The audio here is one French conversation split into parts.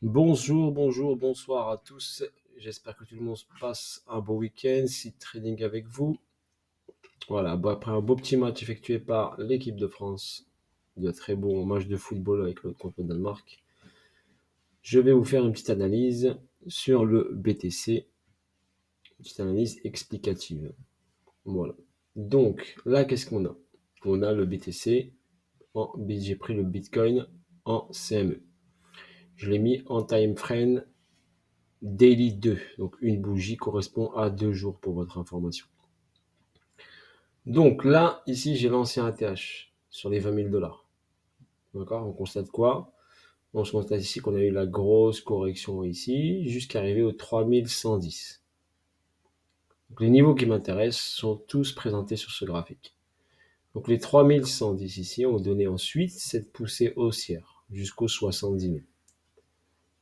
Bonsoir à tous. J'espère que tout le monde passe un bon week-end. Seed Trading avec vous. Voilà, après un beau petit match effectué par l'équipe de France, de très bon match de football contre le Danemark, je vais vous faire une petite analyse sur le BTC, une petite analyse explicative. Voilà. Donc là, qu'est-ce qu'on a? On a le BTC, j'ai pris le Bitcoin en CME. Je l'ai mis en time frame Daily 2, donc une bougie correspond à 2 jours pour votre information. Donc là, ici, j'ai l'ancien ATH sur les 20 000 $. D'accord? On constate quoi? On se constate ici qu'on a eu la grosse correction ici, jusqu'à arriver aux 3110. Donc les niveaux qui m'intéressent sont tous présentés sur ce graphique. Donc les 3110 ici ont donné ensuite cette poussée haussière jusqu'aux 70 000.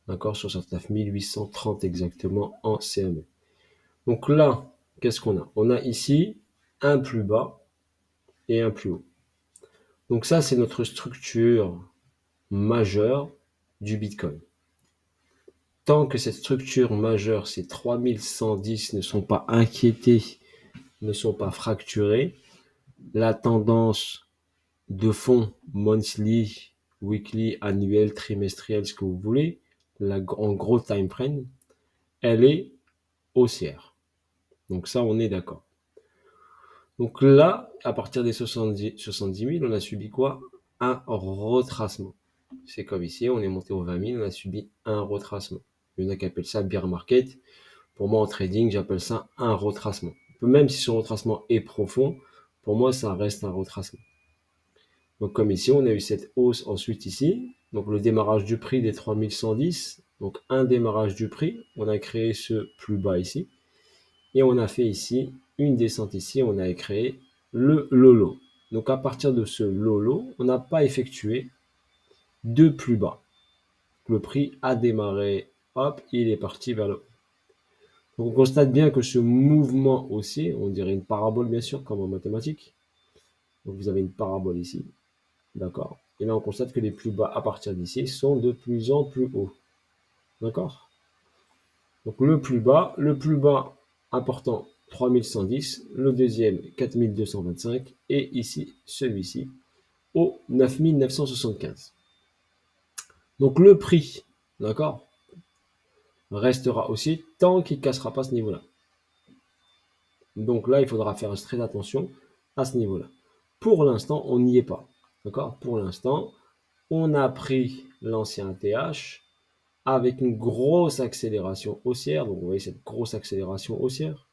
D'accord? 69 830 exactement en CME. Donc là, qu'est-ce qu'on a? On a ici un plus bas et un plus haut. Donc ça, c'est notre structure majeure du Bitcoin. Tant que cette structure majeure, ces 3110 ne sont pas inquiétés, ne sont pas fracturés, la tendance de fond monthly, weekly, annuel, trimestriel, ce que vous voulez, en gros time frame, elle est haussière. Donc ça, on est d'accord. Donc là, à partir des 70 000, on a subi quoi? Un retracement. C'est comme ici, on est monté aux 20 000, on a subi un retracement. Il y en a qui appellent ça bear market. Pour moi, en trading, j'appelle ça un retracement. Même si ce retracement est profond, pour moi, ça reste un retracement. Donc comme ici, on a eu cette hausse ensuite ici. Donc le démarrage du prix des 3110. Donc un démarrage du prix. On a créé ce plus bas ici. Et on a fait ici une descente ici. On a créé le lolo. Donc à partir de ce lolo, on n'a pas effectué de plus bas. Le prix a démarré, hop, il est parti vers le haut. Donc on constate bien que ce mouvement haussier, on dirait une parabole bien sûr, comme en mathématiques. Donc vous avez une parabole ici, d'accord? Et là on constate que les plus bas à partir d'ici sont de plus en plus hauts, d'accord? Donc le plus bas important 3110, le deuxième 4225 et ici celui-ci au 9975. Donc le prix, d'accord, restera aussi tant qu'il ne cassera pas ce niveau-là. Donc là, il faudra faire très attention à ce niveau-là. Pour l'instant, on n'y est pas. D'accord? Pour l'instant, on a pris l'ancien ATH avec une grosse accélération haussière. Donc vous voyez cette grosse accélération haussière.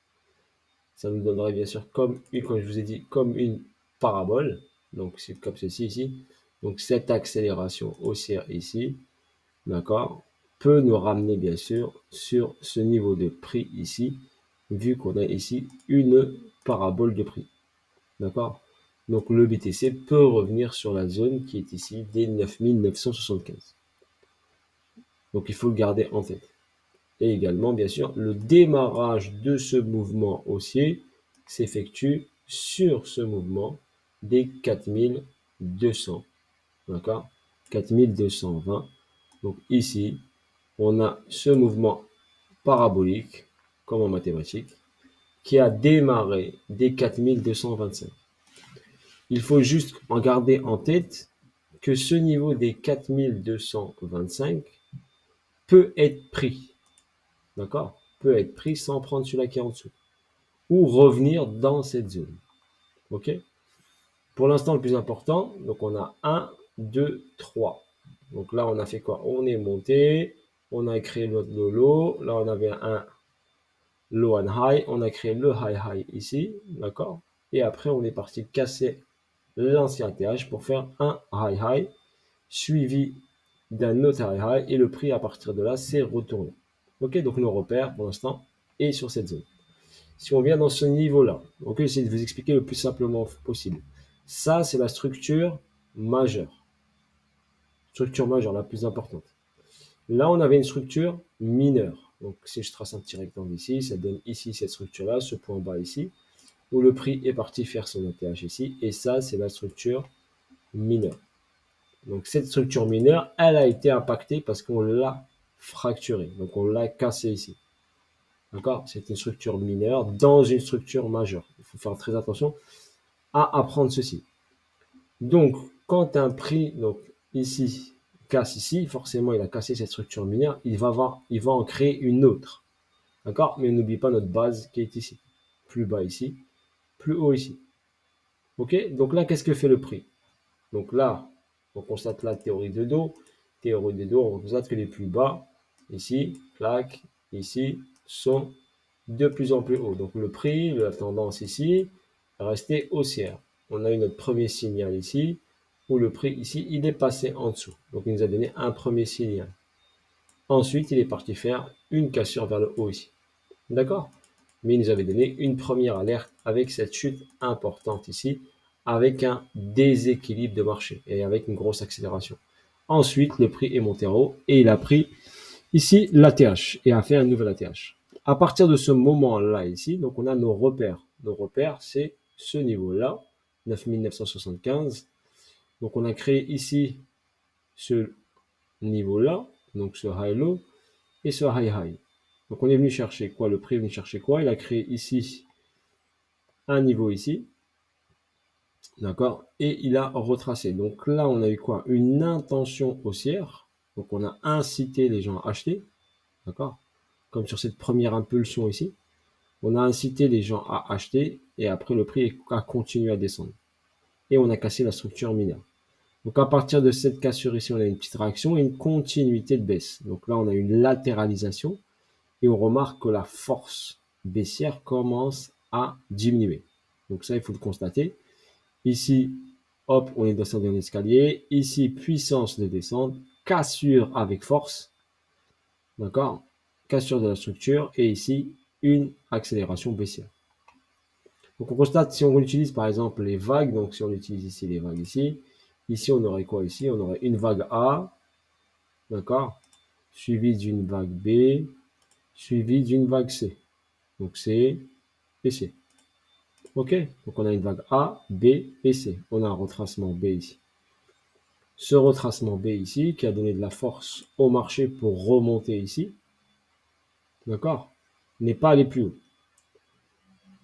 Ça nous donnerait bien sûr comme je vous ai dit, comme une parabole. Donc c'est comme ceci ici. Donc cette accélération haussière ici, d'accord, peut nous ramener bien sûr sur ce niveau de prix ici, vu qu'on a ici une parabole de prix. D'accord? Donc le BTC peut revenir sur la zone qui est ici des 9975. Donc il faut le garder en tête. Et également, bien sûr, le démarrage de ce mouvement haussier s'effectue sur ce mouvement des 4200. D'accord? 4220. Donc ici, on a ce mouvement parabolique, comme en mathématiques, qui a démarré des 4225. Il faut juste en garder en tête que ce niveau des 4225 peut être pris, d'accord? Peut être pris sans prendre celui-là qui est en dessous, ou revenir dans cette zone, ok? Pour l'instant, le plus important, donc on a 1, 2, 3. Donc là, on a fait quoi? On est monté, on a créé notre low, là on avait un low and high, on a créé le high high ici, d'accord? Et après, on est parti casser l'ancien TH pour faire un high high suivi d'un autre high high et le prix à partir de là s'est retourné. Ok, donc nos repères pour l'instant est sur cette zone. Si on vient dans ce niveau-là, ok, j'essaie de vous expliquer le plus simplement possible. Ça, c'est la structure majeure. Structure majeure, la plus importante. Là, on avait une structure mineure. Donc, si je trace un petit rectangle ici, ça donne ici cette structure-là, ce point bas ici, où le prix est parti faire son ATH ici. Et ça, c'est la structure mineure. Donc, cette structure mineure, elle a été impactée parce qu'on l'a fracturé. Donc, on l'a cassé ici. D'accord? C'est une structure mineure dans une structure majeure. Il faut faire très attention à apprendre ceci. Donc, quand un prix, donc ici, casse ici, forcément, il a cassé cette structure mineure, il va en créer une autre. D'accord? Mais n'oublie pas notre base qui est ici. Plus bas ici, plus haut ici. OK? Donc là, qu'est-ce que fait le prix? Donc là, on constate la théorie de dos. Théorie de dos, on constate que les plus bas, ici, clac, ici, sont de plus en plus hauts. Donc le prix, la tendance ici, est restée haussière. On a eu notre premier signal ici, où le prix ici, il est passé en dessous. Donc il nous a donné un premier signal. Ensuite, il est parti faire une cassure vers le haut ici. D'accord? Mais il nous avait donné une première alerte avec cette chute importante ici, avec un déséquilibre de marché et avec une grosse accélération. Ensuite, le prix est monté en haut et il a pris ici l'ATH et a fait un nouvel ATH. À partir de ce moment-là ici, donc on a nos repères. Nos repères, c'est ce niveau-là, 9975. Donc on a créé ici ce niveau-là, donc ce high-low et ce high-high. Donc on est venu chercher quoi? Le prix est venu chercher quoi? Il a créé ici un niveau ici, d'accord? Et il a retracé. Donc là, on a eu quoi? Une intention haussière. Donc on a incité les gens à acheter, d'accord? Comme sur cette première impulsion ici. On a incité les gens à acheter et après le prix a continué à descendre. Et on a cassé la structure mineure. Donc à partir de cette cassure ici, on a une petite réaction et une continuité de baisse. Donc là, on a une latéralisation et on remarque que la force baissière commence à diminuer. Donc ça, il faut le constater. Ici, hop, on est descendu en escalier. Ici, puissance de descente, cassure avec force, d'accord? Cassure de la structure et ici, une accélération baissière. Donc on constate, si on utilise par exemple les vagues, donc si on utilise ici les vagues ici on aurait quoi ici? On aurait une vague A, d'accord? Suivie d'une vague B, suivie d'une vague C. Donc C et C. OK? Donc on a une vague A, B et C. On a un retracement B ici. Ce retracement B ici, qui a donné de la force au marché pour remonter ici, d'accord? N'est pas allé plus haut.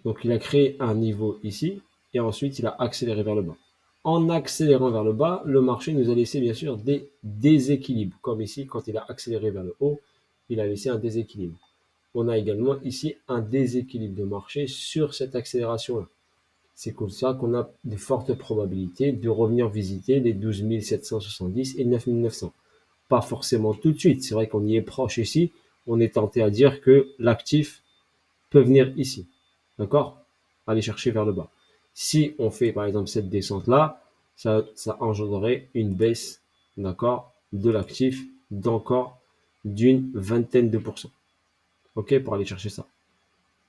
Donc il a créé un niveau ici, et ensuite il a accéléré vers le bas. En accélérant vers le bas, le marché nous a laissé bien sûr des déséquilibres. Comme ici, quand il a accéléré vers le haut, il a laissé un déséquilibre. On a également ici un déséquilibre de marché sur cette accélération-là. C'est comme ça qu'on a de fortes probabilités de revenir visiter les 12 770 et 9 900. Pas forcément tout de suite. C'est vrai qu'on y est proche ici. On est tenté à dire que l'actif peut venir ici. D'accord? Aller chercher vers le bas. Si on fait par exemple cette descente-là, ça engendrerait une baisse, d'accord, de l'actif d'encore d'une vingtaine de pourcents. OK? Pour aller chercher ça.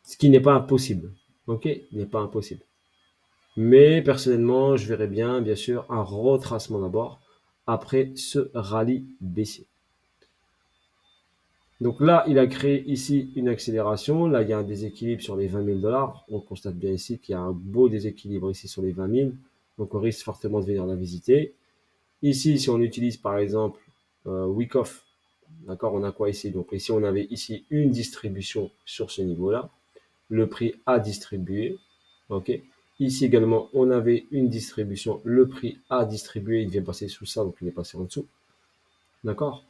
Ce qui n'est pas impossible. OK? N'est pas impossible. Mais personnellement, je verrais bien sûr, un retracement d'abord après ce rallye baissier. Donc là, il a créé ici une accélération. Là, il y a un déséquilibre sur les 20 000 dollars. On constate bien ici qu'il y a un beau déséquilibre ici sur les 20 000. Donc on risque fortement de venir la visiter. Ici, si on utilise par exemple Wyckoff, d'accord, on a quoi ici? Donc ici, on avait ici une distribution sur ce niveau-là. Le prix a distribué. OK. Ici également, on avait une distribution. Le prix a distribué. Il vient passer sous ça, donc il est passé en dessous. D'accord?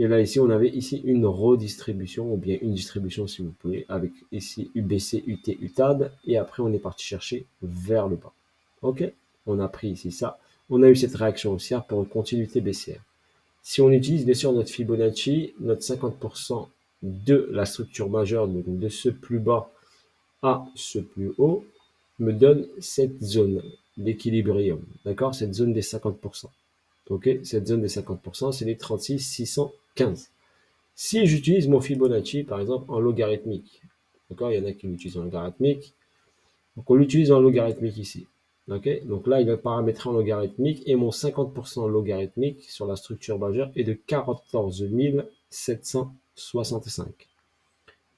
Et là, ici, on avait ici une redistribution, ou bien une distribution, si vous voulez, avec ici UBC, UT, UTAD. Et après, on est parti chercher vers le bas. OK? On a pris ici ça. On a eu cette réaction haussière pour une continuité baissière. Si on utilise bien sûr notre Fibonacci, notre 50% de la structure majeure, donc de ce plus bas à ce plus haut, me donne cette zone d'équilibrium. D'accord? Cette zone des 50%. OK? Cette zone des 50%, c'est les 36 615. Si j'utilise mon Fibonacci, par exemple, en logarithmique, d'accord? Il y en a qui l'utilisent en logarithmique. Donc, on l'utilise en logarithmique ici. OK? Donc là, il va paramétrer en logarithmique et mon 50% logarithmique sur la structure majeure est de 14 765.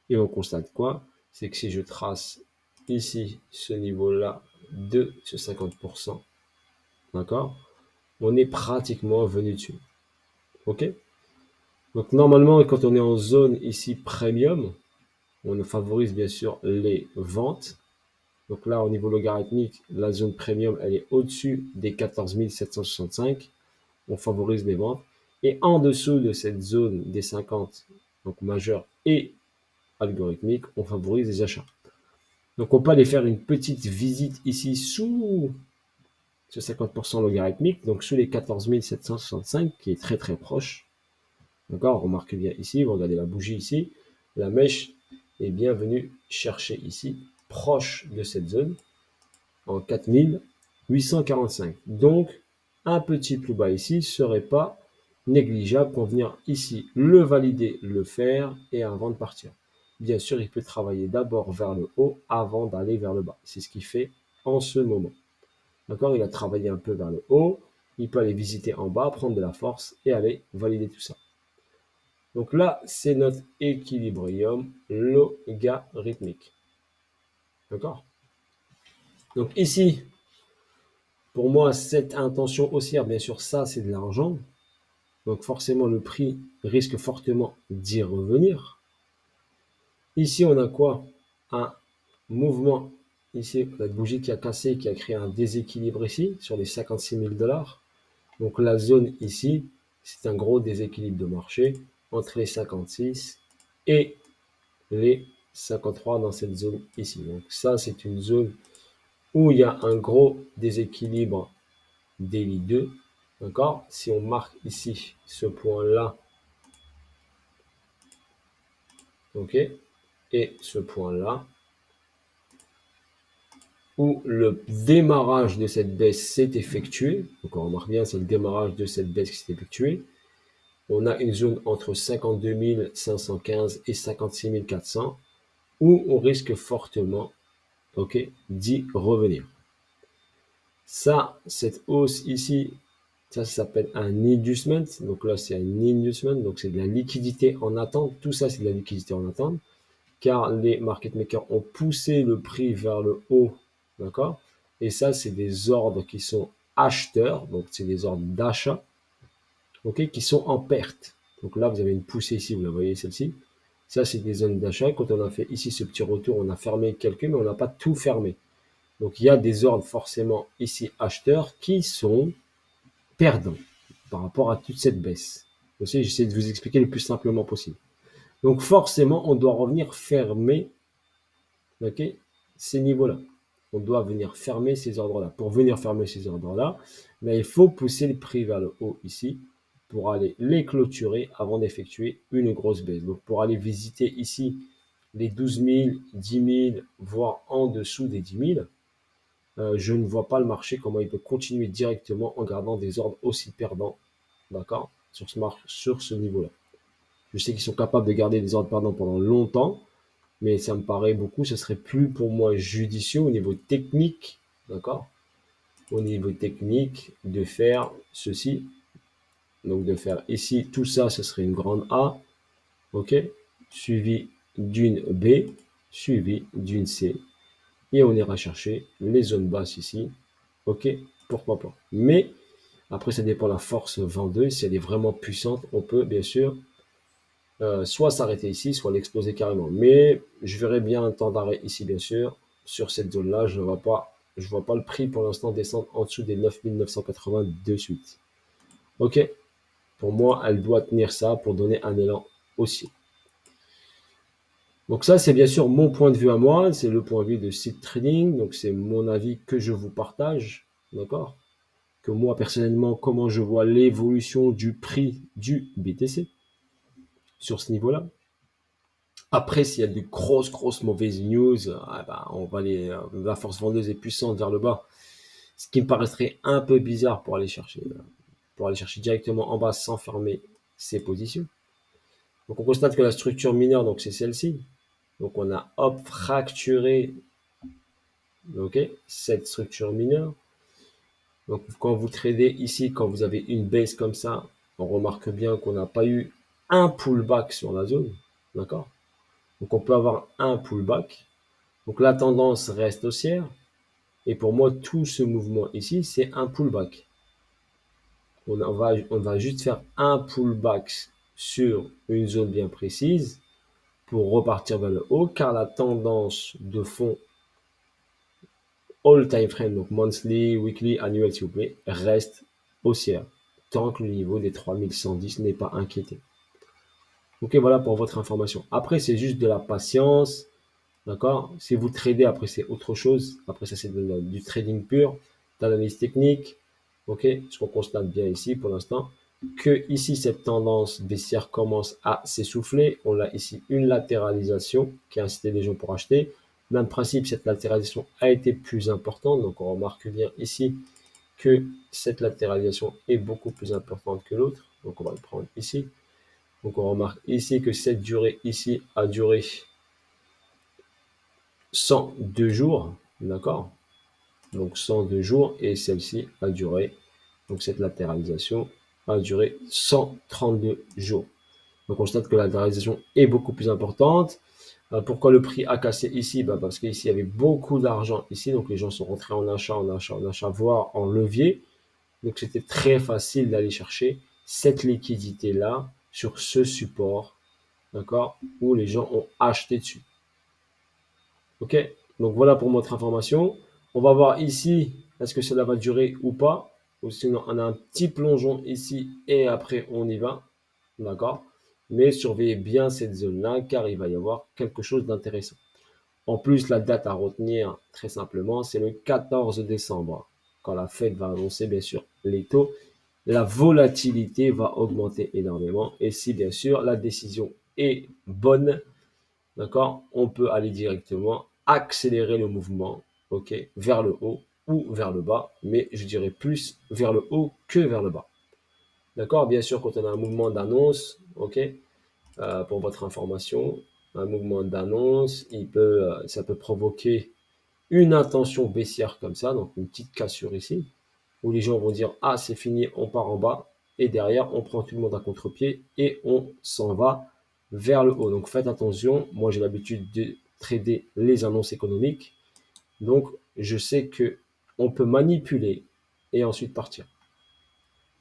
Et on constate quoi? C'est que si je trace ici ce niveau-là de ce 50%, d'accord? On est pratiquement venu dessus. OK? Donc normalement, quand on est en zone ici premium, on favorise bien sûr les ventes. Donc là, au niveau logarithmique, la zone premium, elle est au-dessus des 14 765. On favorise les ventes. Et en dessous de cette zone des 50, donc majeure et algorithmique, on favorise les achats. Donc on peut aller faire une petite visite ici sous ce 50% logarithmique, donc sous les 14 765, qui est très très proche. D'accord? Remarquez bien ici, vous regardez la bougie ici, la mèche est bien venue chercher ici, proche de cette zone, en 4845. Donc, un petit plus bas ici serait pas négligeable pour venir ici le valider, le faire et avant de partir. Bien sûr, il peut travailler d'abord vers le haut avant d'aller vers le bas. C'est ce qu'il fait en ce moment. D'accord? Il a travaillé un peu vers le haut. Il peut aller visiter en bas, prendre de la force et aller valider tout ça. Donc là, c'est notre équilibrium logarithmique. D'accord? Donc ici, pour moi, cette intention haussière, bien sûr, ça, c'est de l'argent. Donc forcément, le prix risque fortement d'y revenir. Ici, on a quoi? Un mouvement. Ici, la bougie qui a cassé, qui a créé un déséquilibre ici, sur les 56 000 $. Donc la zone ici, c'est un gros déséquilibre de marché entre les 56 et les 53 dans cette zone ici. Donc ça, c'est une zone où il y a un gros déséquilibre daily 2. D'accord? Si on marque ici ce point-là, ok, et ce point-là, où le démarrage de cette baisse s'est effectué, donc on remarque bien, c'est le démarrage de cette baisse qui s'est effectué, on a une zone entre 52 515 et 56 400 où on risque fortement, ok, d'y revenir. Ça, cette hausse ici, ça s'appelle un inducement. Donc là, c'est un inducement. Donc c'est de la liquidité en attente. Tout ça, c'est de la liquidité en attente. Car les market makers ont poussé le prix vers le haut. D'accord? Et ça, c'est des ordres qui sont acheteurs. Donc c'est des ordres d'achat. Ok? Qui sont en perte. Donc là, vous avez une poussée ici. Vous la voyez, celle-ci. Ça, c'est des zones d'achat. Quand on a fait ici ce petit retour, on a fermé quelques, mais on n'a pas tout fermé. Donc il y a des ordres forcément ici acheteurs qui sont perdants par rapport à toute cette baisse. Aussi, j'essaie de vous expliquer le plus simplement possible. Donc forcément, on doit revenir fermer, okay, ces niveaux-là. On doit venir fermer ces ordres-là. Pour venir fermer ces ordres-là, mais il faut pousser le prix vers le haut ici pour aller les clôturer avant d'effectuer une grosse baisse. Donc pour aller visiter ici les 12 000, 10 000, voire en dessous des 10 000, je ne vois pas le marché comment il peut continuer directement en gardant des ordres aussi perdants, d'accord, sur ce niveau-là. Je sais qu'ils sont capables de garder des ordres perdants pendant longtemps, mais ça me paraît beaucoup, ce serait plus pour moi judicieux au niveau technique, d'accord, au niveau technique de faire ceci, donc de faire ici, tout ça, ce serait une grande A, ok, suivi d'une B, suivi d'une C, et on ira chercher les zones basses ici, ok, pourquoi pas. Mais après, ça dépend de la force vendeuse. Si elle est vraiment puissante, on peut bien sûr soit s'arrêter ici, soit l'exploser carrément. Mais je verrai bien un temps d'arrêt ici, bien sûr. Sur cette zone-là, je ne vois pas le prix pour l'instant descendre en dessous des 9 980 de suite. Ok, pour moi, elle doit tenir ça pour donner un élan aussi. Donc ça, c'est bien sûr mon point de vue à moi, c'est le point de vue de Seed Trading, donc c'est mon avis que je vous partage, d'accord? Que moi personnellement, comment je vois l'évolution du prix du BTC sur ce niveau-là. Après, s'il y a de grosses mauvaises news, ah bah, on va aller, la force vendeuse est puissante vers le bas, ce qui me paraîtrait un peu bizarre pour aller chercher directement en bas sans fermer ses positions. Donc on constate que la structure mineure, donc c'est celle-ci. Donc on a hop fracturé, ok, cette structure mineure. Donc quand vous tradez ici, quand vous avez une baisse comme ça, on remarque bien qu'on n'a pas eu un pullback sur la zone, d'accord? Donc on peut avoir un pullback. Donc la tendance reste haussière. Et pour moi, tout ce mouvement ici, c'est un pullback. On va juste faire un pullback sur une zone bien précise pour repartir vers le haut, car la tendance de fond all time frame, donc monthly, weekly, annuel s'il vous plaît, reste haussière, tant que le niveau des 3110 n'est pas inquiété. Ok, voilà pour votre information. Après, c'est juste de la patience, d'accord? Si vous tradez, après, c'est autre chose. Après, ça, c'est du trading pur, d'analyse technique. Ok, ce qu'on constate bien ici pour l'instant, que ici, cette tendance baissière commence à s'essouffler. On a ici une latéralisation qui a incité les gens pour acheter. Même principe, cette latéralisation a été plus importante. Donc, on remarque bien ici que cette latéralisation est beaucoup plus importante que l'autre. Donc, on va le prendre ici. Donc, on remarque ici que cette durée ici a duré 102 jours, d'accord? Donc 102 jours et celle-ci a duré, donc cette latéralisation a duré 132 jours. Donc on constate que la latéralisation est beaucoup plus importante. Pourquoi le prix a cassé ici? Parce qu'ici il y avait beaucoup d'argent ici, donc les gens sont rentrés en achat, en achat, en achat, voire en levier. Donc c'était très facile d'aller chercher cette liquidité-là sur ce support, d'accord, où les gens ont acheté dessus. Ok, donc voilà pour votre information. On va voir ici, est-ce que cela va durer ou pas. Ou sinon, on a un petit plongeon ici et après on y va. D'accord. Mais surveillez bien cette zone-là car il va y avoir quelque chose d'intéressant. En plus, la date à retenir très simplement, c'est le 14 décembre. Quand la Fed va annoncer bien sûr les taux, la volatilité va augmenter énormément. Et si bien sûr la décision est bonne, d'accord, on peut aller directement accélérer le mouvement, ok, vers le haut ou vers le bas, mais je dirais plus vers le haut que vers le bas. D'accord, bien sûr, quand on a un mouvement d'annonce, ok, pour votre information, un mouvement d'annonce, ça peut provoquer une intention baissière comme ça, donc une petite cassure ici, où les gens vont dire ah c'est fini, on part en bas, et derrière on prend tout le monde à contre-pied et on s'en va vers le haut. Donc faites attention, moi j'ai l'habitude de trader les annonces économiques, donc je sais que on peut manipuler et ensuite partir.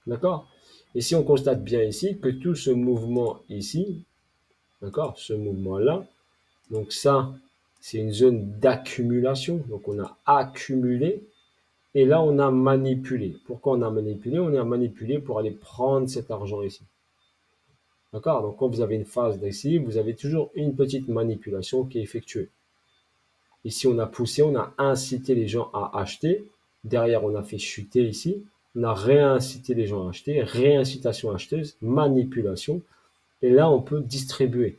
D'accord? Et si on constate bien ici que tout ce mouvement ici, d'accord, ce mouvement-là, donc ça, c'est une zone d'accumulation. Donc on a accumulé et là on a manipulé. Pourquoi on a manipulé? On a manipulé pour aller prendre cet argent ici. D'accord? Donc quand vous avez une phase d'ici, vous avez toujours une petite manipulation qui est effectuée. Ici on a poussé, on a incité les gens à acheter. Derrière on a fait chuter ici. On a réincité les gens à acheter, réincitation acheteuse, manipulation. Et là on peut distribuer.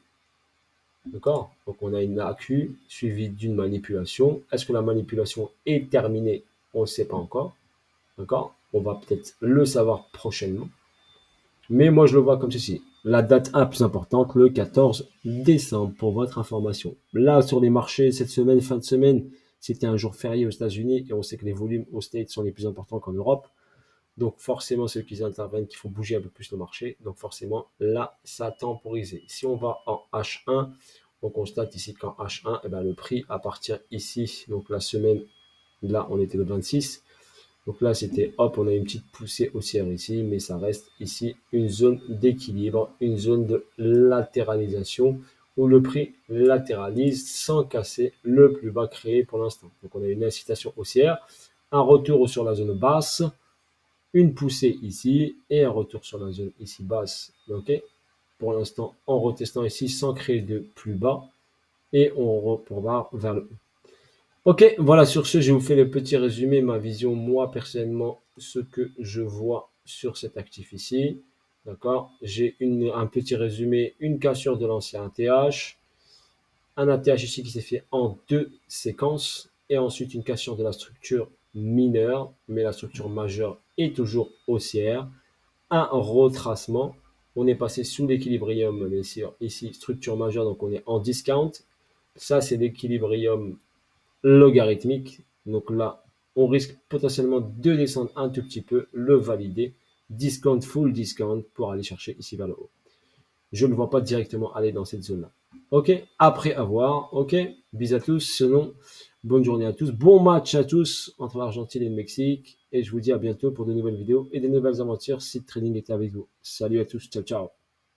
D'accord? Donc on a une AQ suivie d'une manipulation. Est-ce que la manipulation est terminée? On ne sait pas encore. D'accord? On va peut-être le savoir prochainement. Mais moi je le vois comme ceci. La date la plus importante, le 14 décembre, pour votre information. Là, sur les marchés, cette semaine, fin de semaine, c'était un jour férié aux États-Unis et on sait que les volumes aux States sont les plus importants qu'en Europe. Donc forcément, ceux qui interviennent, qui font bouger un peu plus le marché. Donc forcément, là, ça a temporisé. Si on va en H1, on constate ici qu'en H1, eh ben, le prix à partir ici, donc la semaine, là, on était le 26. Donc là, c'était hop, on a une petite poussée haussière ici, mais ça reste ici une zone d'équilibre, une zone de latéralisation où le prix latéralise sans casser le plus bas créé pour l'instant. Donc on a une incitation haussière, un retour sur la zone basse, une poussée ici et un retour sur la zone ici basse. Ok, pour l'instant, en retestant ici sans créer de plus bas et on repart vers le haut. Ok, voilà, sur ce, je vous fais le petit résumé, ma vision, moi personnellement, ce que je vois sur cet actif ici. D'accord, j'ai un petit résumé, une cassure de l'ancien ATH, un ATH ici qui s'est fait en deux séquences, et ensuite une cassure de la structure mineure, mais la structure majeure est toujours haussière, un retracement, on est passé sous l'équilibrium, ici structure majeure, donc on est en discount, ça c'est l'équilibrium logarithmique. Donc là, on risque potentiellement de descendre un tout petit peu, le valider, discount, full discount pour aller chercher ici vers le haut. Je ne vois pas directement aller dans cette zone-là. Ok, après avoir, ok, bis à tous, sinon, bonne journée à tous, bon match à tous entre l'Argentine et le Mexique, et je vous dis à bientôt pour de nouvelles vidéos et de nouvelles aventures si le trading était avec vous. Salut à tous, ciao ciao.